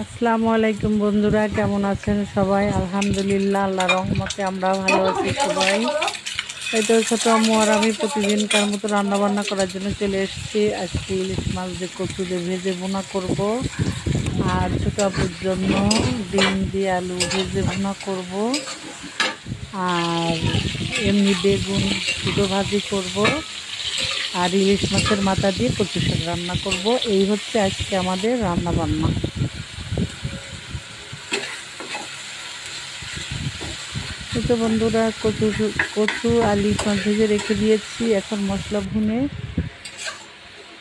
আসসালামু আলাইকুম বন্ধুরা, কেমন আছেন সবাই? আলহামদুলিল্লাহ, আল্লাহর রহমতে আমরা ভালো আছি সবাই। এই তো ছোট আম্মু আর আমি প্রতিদিনকার মতো রান্না বান্না করার জন্য চলে এসেছি। আজকে ইলিশ মাছ দিয়ে কচু দিয়ে ভেজে ভুনা করব, আর ছোট আব্বুর জন্য ডিম দিয়ে আলু ভেজে ভুনা করব, আর এমনি বেগুন শুধু ভাজি করব, আর ইলিশ মাছের মাথা দিয়ে কচু শাক রান্না করব। এই হচ্ছে আজকে আমাদের রান্না বান্না। তো বন্ধুরা, কচু আর ইলিশ মাছ ভেজে রেখে দিয়েছি। এখন মশলা ভুনে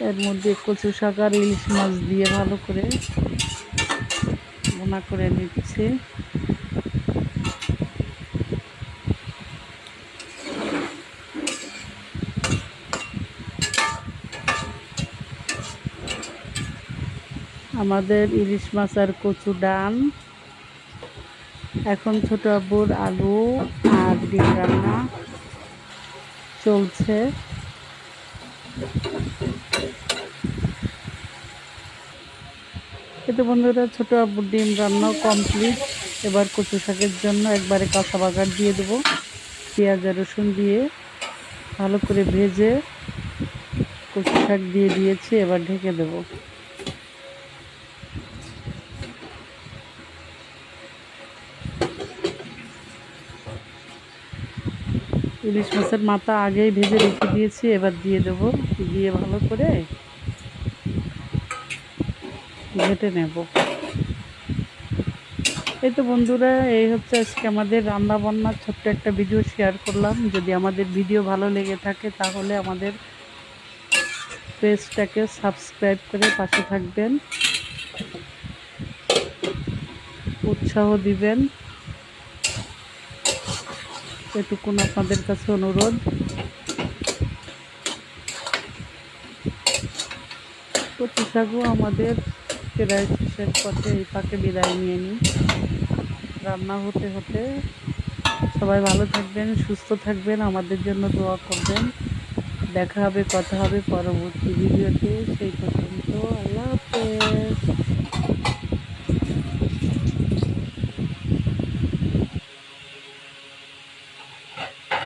এর মধ্যে কচু শাক আর ইলিশ মাছ দিয়ে ভালো করে ভুনা করে নিচ্ছি। আমাদের ইলিশ মাছ আর কচু ডান। এখন ছোট আব্বুর আলু আর ডিম রান্না চলছে। এতে বন্ধুরা, ছোট আব্বুর ডিম রান্না কমপ্লিট। এবার কচু শাকের জন্য একবারে কাঁচা বাগার দিয়ে দেবো। পেঁয়াজ আর রসুন দিয়ে ভালো করে ভেজে কচু শাক দিয়ে দিয়েছি। এবার ঢেকে দেবো। ইলিশ মাছের মাথা আগেই ভেজে রেখে দিয়েছি, এবার দিয়ে দেবো। দিয়ে ভালো করে ঘেটে নেব। এই তো বন্ধুরা, এই হচ্ছে আজকে আমাদের রান্না বান্নার ছোট্ট একটা ভিডিও শেয়ার করলাম। যদি আমাদের ভিডিও ভালো লেগে থাকে তাহলে আমাদের পেজটাকে সাবস্ক্রাইব করে পাশে থাকবেন, উৎসাহ দিবেন, এটুকুন আপনাদের কাছে অনুরোধ। কচু শাকও আমাদের প্রায় শেষের পথে, এই পাকে বিদায় নিয়ে নিই। রান্না হতে হতে সবাই ভালো থাকবেন, সুস্থ থাকবেন, আমাদের জন্য দোয়া করবেন। দেখা হবে, কথা হবে পরবর্তী ভিডিওতে। সেই পর্যন্ত আল্লাহ হাফেজ।